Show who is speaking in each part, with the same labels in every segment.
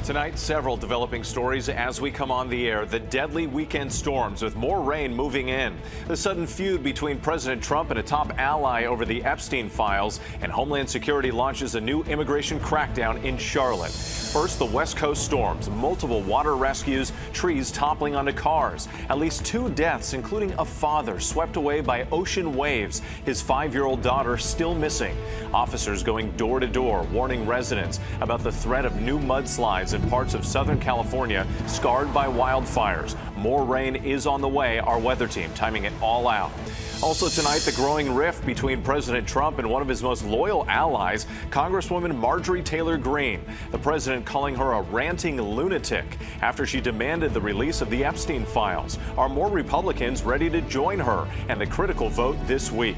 Speaker 1: Tonight, several developing stories as we come on the air. The deadly weekend storms with more rain moving in. The sudden feud between President Trump and a top ally over the Epstein files. And Homeland Security launches a new immigration crackdown in Charlotte. First, the West Coast storms. Multiple water rescues, trees toppling onto cars. At least 2 deaths, including a father swept away by ocean waves. His 5-year-old daughter still missing. Officers going door to door, warning residents about the threat of new mudslides in parts of Southern California scarred by wildfires. More rain is on the way. Our weather team timing it all out. Also tonight, the growing rift between President Trump and one of his most loyal allies, Congresswoman Marjorie Taylor Greene. The president calling her a ranting lunatic after she demanded the release of the Epstein files. Are more Republicans ready to join her? And the critical vote this week.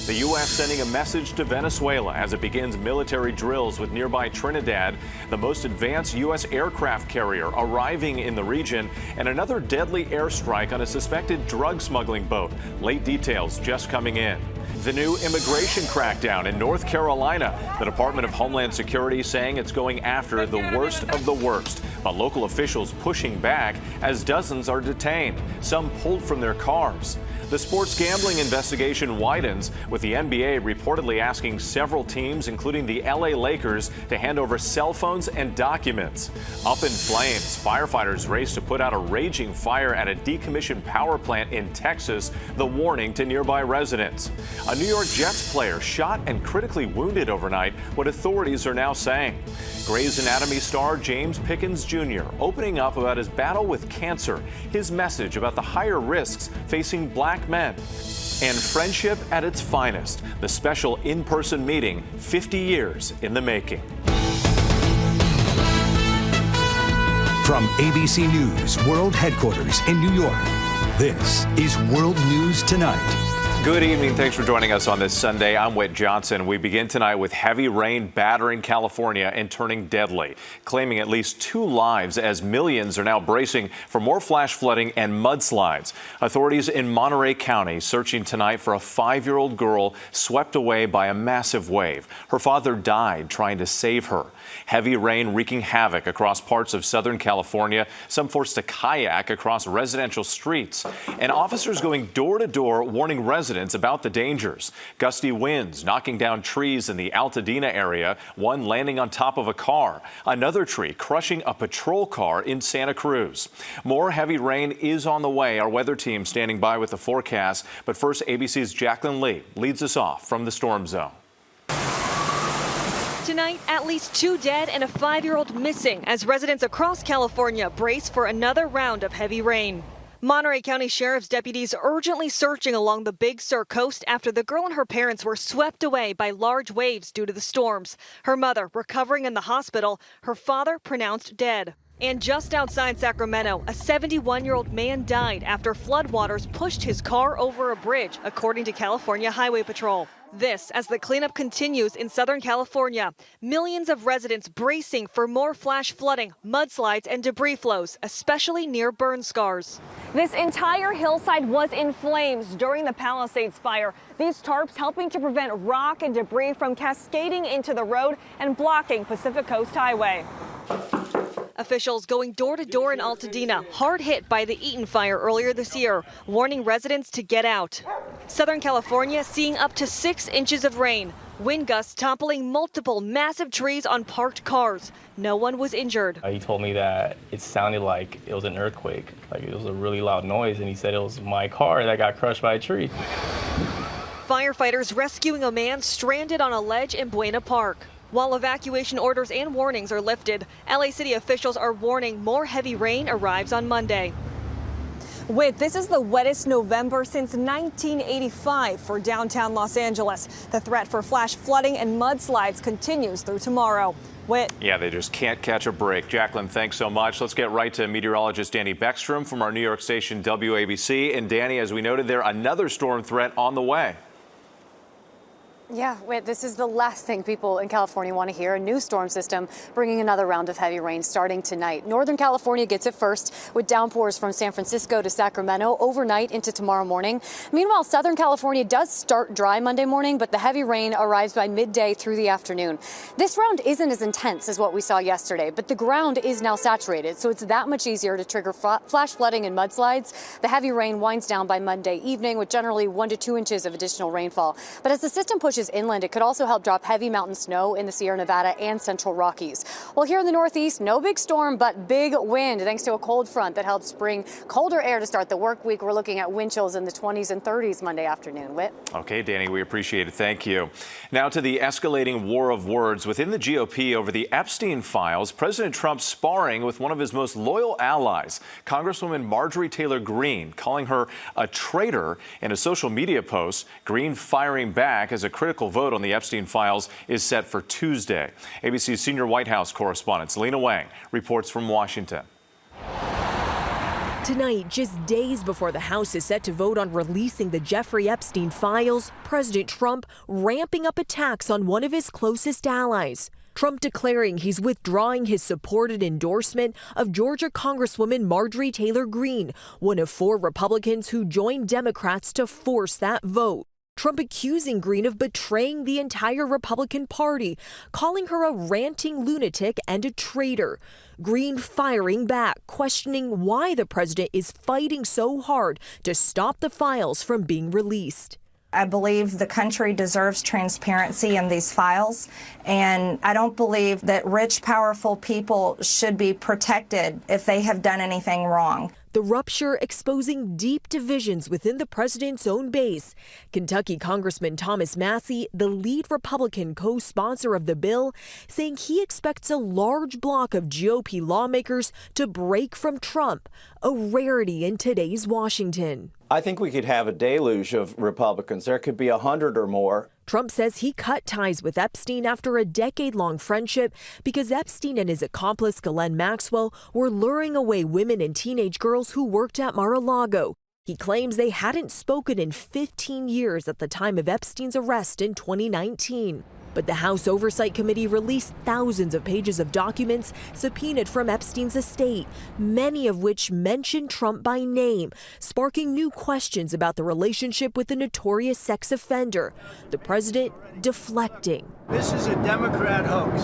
Speaker 1: The U.S. sending a message to Venezuela as it begins military drills with nearby Trinidad, the most advanced U.S. aircraft carrier arriving in the region, and another deadly airstrike on a suspected drug smuggling boat. Late details just coming in. The new immigration crackdown in North Carolina. The Department of Homeland Security saying it's going after the worst of the worst, but local officials pushing back as dozens are detained, some pulled from their cars. The sports gambling investigation widens, with the NBA reportedly asking several teams, including the LA Lakers, to hand over cell phones and documents. Up in flames, firefighters race to put out a raging fire at a decommissioned power plant in Texas, the warning to nearby residents. A New York Jets player shot and critically wounded overnight, what authorities are now saying. Grey's Anatomy star James Pickens Jr. opening up about his battle with cancer, his message about the higher risks facing black men. And friendship at its finest, the special in-person meeting 50 years in the making.
Speaker 2: From ABC News World Headquarters in New York, this is World News Tonight.
Speaker 1: Good evening. Thanks for joining us on this Sunday. I'm Whit Johnson. We begin tonight with heavy rain battering California and turning deadly, claiming at least 2 lives as millions are now bracing for more flash flooding and mudslides. Authorities in Monterey County searching tonight for a 5-year-old girl swept away by a massive wave. Her father died trying to save her. Heavy rain wreaking havoc across parts of Southern California, some forced to kayak across residential streets, and officers going door to door warning residents about the dangers. Gusty winds knocking down trees in the Altadena area, one landing on top of a car, another tree crushing a patrol car in Santa Cruz. More heavy rain is on the way. Our weather team standing by with the forecast. But first, ABC's Jacqueline Lee leads us off from the storm zone.
Speaker 3: Tonight, at least 2 dead and a 5-year-old missing as residents across California brace for another round of heavy rain. Monterey County Sheriff's deputies urgently searching along the Big Sur coast after the girl and her parents were swept away by large waves due to the storms. Her mother recovering in the hospital, her father pronounced dead. And just outside Sacramento, a 71-year-old man died after floodwaters pushed his car over a bridge, according to California Highway Patrol. This as the cleanup continues in Southern California. Millions of residents bracing for more flash flooding, mudslides, and debris flows, especially near burn scars.
Speaker 4: This entire hillside was in flames during the Palisades fire. These tarps helping to prevent rock and debris from cascading into the road and blocking Pacific Coast Highway.
Speaker 3: Officials going door to door in Altadena, hard hit by the Eaton fire earlier this year, warning residents to get out. Southern California seeing up to 6 inches of rain. Wind gusts toppling multiple massive trees on parked cars. No one was injured.
Speaker 5: He told me that it sounded like it was an earthquake, like it was a really loud noise, and he said it was my car that got crushed by a tree.
Speaker 3: Firefighters rescuing a man stranded on a ledge in Buena Park. While evacuation orders and warnings are lifted, LA City officials are warning more heavy rain arrives on Monday.
Speaker 4: Whit, this is the wettest November since 1985 for downtown Los Angeles. The threat for flash flooding and mudslides continues through tomorrow. Whit.
Speaker 1: Yeah, they just can't catch a break. Jacqueline, thanks so much. Let's get right to meteorologist Danny Beckstrom from our New York station WABC. And Danny, as we noted there, another storm threat on the way.
Speaker 6: Yeah, wait, this is the last thing people in California want to hear. A new storm system bringing another round of heavy rain starting tonight. Northern California gets it first with downpours from San Francisco to Sacramento overnight into tomorrow morning. Meanwhile, Southern California does start dry Monday morning, but the heavy rain arrives by midday through the afternoon. This round isn't as intense as what we saw yesterday, but the ground is now saturated, so it's that much easier to trigger flash flooding and mudslides. The heavy rain winds down by Monday evening with generally 1 to 2 inches of additional rainfall. But as the system pushes inland, it could also help drop heavy mountain snow in the Sierra Nevada and Central Rockies. Well, here in the Northeast, no big storm, but big wind thanks to a cold front that helps bring colder air to start the work week. We're looking at wind chills in the 20s and 30s Monday afternoon. Whit?
Speaker 1: Okay, Danny, we appreciate it. Thank you. Now to the escalating war of words within the GOP over the Epstein files. President Trump sparring with one of his most loyal allies, Congresswoman Marjorie Taylor Greene, calling her a traitor in a social media post. Greene firing back as a critical vote on the Epstein files is set for Tuesday. ABC's senior White House correspondent Selena Wang reports from Washington.
Speaker 7: Tonight, just days before the House is set to vote on releasing the Jeffrey Epstein files, President Trump ramping up attacks on one of his closest allies. Trump declaring he's withdrawing his supported endorsement of Georgia Congresswoman Marjorie Taylor Greene, one of 4 Republicans who joined Democrats to force that vote. Trump accusing Greene of betraying the entire Republican Party, calling her a ranting lunatic and a traitor. Greene firing back, questioning why the president is fighting so hard to stop the files from being released.
Speaker 8: I believe the country deserves transparency in these files, and I don't believe that rich, powerful people should be protected if they have done anything wrong.
Speaker 7: The rupture exposing deep divisions within the president's own base. Kentucky Congressman Thomas Massie, the lead Republican co-sponsor of the bill, saying he expects a large block of GOP lawmakers to break from Trump, a rarity in today's Washington.
Speaker 9: I think we could have a deluge of Republicans. There could be 100 or more.
Speaker 7: Trump says he cut ties with Epstein after a decade-long friendship because Epstein and his accomplice Ghislaine Maxwell were luring away women and teenage girls who worked at Mar-a-Lago. He claims they hadn't spoken in 15 years at the time of Epstein's arrest in 2019. But the House Oversight Committee released thousands of pages of documents subpoenaed from Epstein's estate, many of which mention Trump by name, sparking new questions about the relationship with the notorious sex offender. The president deflecting.
Speaker 10: This is a Democrat hoax.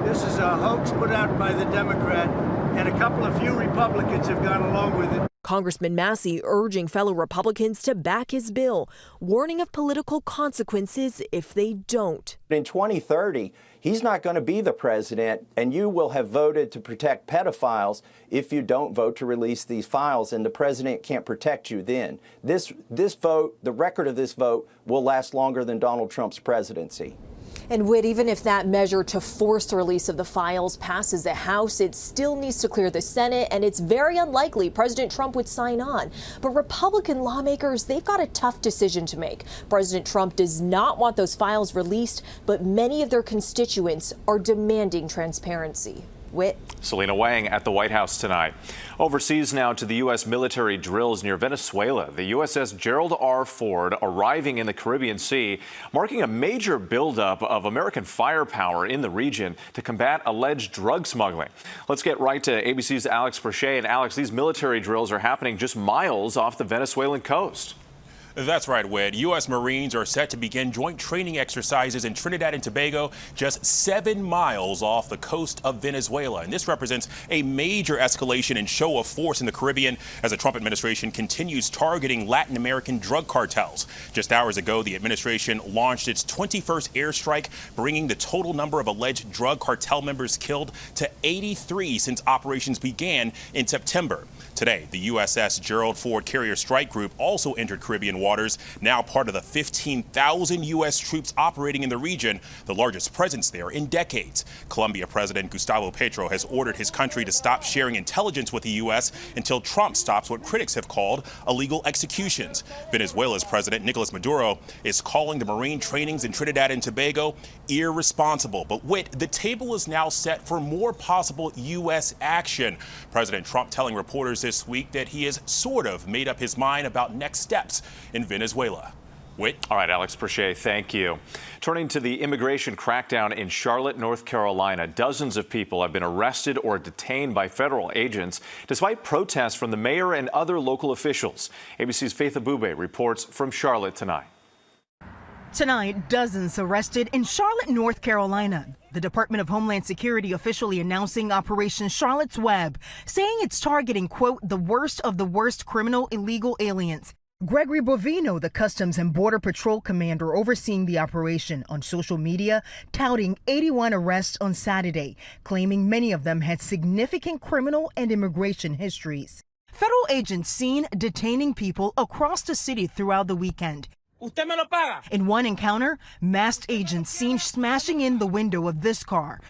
Speaker 10: This is a hoax put out by the Democrat, and a couple of few Republicans have gone along with it.
Speaker 7: Congressman Massie urging fellow Republicans to back his bill, warning of political consequences if they don't.
Speaker 9: In 2030, he's not going to be the president, and you will have voted to protect pedophiles if you don't vote to release these files, and the president can't protect you then. This vote, the record of this vote, will last longer than Donald Trump's presidency.
Speaker 7: And Whit, even if that measure to force the release of the files passes the House, it still needs to clear the Senate, and it's very unlikely President Trump would sign on. But Republican lawmakers, they've got a tough decision to make. President Trump does not want those files released, but many of their constituents are demanding transparency. Whit.
Speaker 1: Selena Wang at the White House tonight. Overseas now to the U.S. military drills near Venezuela. The USS Gerald R. Ford arriving in the Caribbean Sea, marking a major buildup of American firepower in the region to combat alleged drug smuggling. Let's get right to ABC's Alex Perche. And Alex, these military drills are happening just miles off the Venezuelan coast.
Speaker 11: That's right, Wed. U.S. Marines are set to begin joint training exercises in Trinidad and Tobago, just 7 miles off the coast of Venezuela. And this represents a major escalation and show of force in the Caribbean as the Trump administration continues targeting Latin American drug cartels. Just hours ago, the administration launched its 21st airstrike, bringing the total number of alleged drug cartel members killed to 83 since operations began in September. Today, the USS Gerald Ford Carrier Strike Group also entered Caribbean waters, now part of the 15,000 U.S. troops operating in the region, the largest presence there in decades. Colombia President Gustavo Petro has ordered his country to stop sharing intelligence with the U.S. until Trump stops what critics have called illegal executions. Venezuela's President Nicolas Maduro is calling the Marine trainings in Trinidad and Tobago irresponsible. But the table is now set for more possible U.S. action. President Trump telling reporters this week that he has sort of made up his mind about next steps in Venezuela. Whit.
Speaker 1: All right, Alex Perche, thank you. Turning to the immigration crackdown in Charlotte, North Carolina, dozens of people have been arrested or detained by federal agents despite protests from the mayor and other local officials. ABC's Faith Abube reports from Charlotte tonight.
Speaker 12: Tonight, dozens arrested in Charlotte, North Carolina. The Department of Homeland Security officially announcing Operation Charlotte's Web, saying it's targeting, quote, the worst of the worst criminal illegal aliens. Gregory Bovino, the Customs and Border Patrol commander overseeing the operation, on social media touting 81 arrests on Saturday, claiming many of them had significant criminal and immigration histories. Federal agents seen detaining people across the city throughout the weekend. In one encounter, masked agents seen smashing in the window of this car.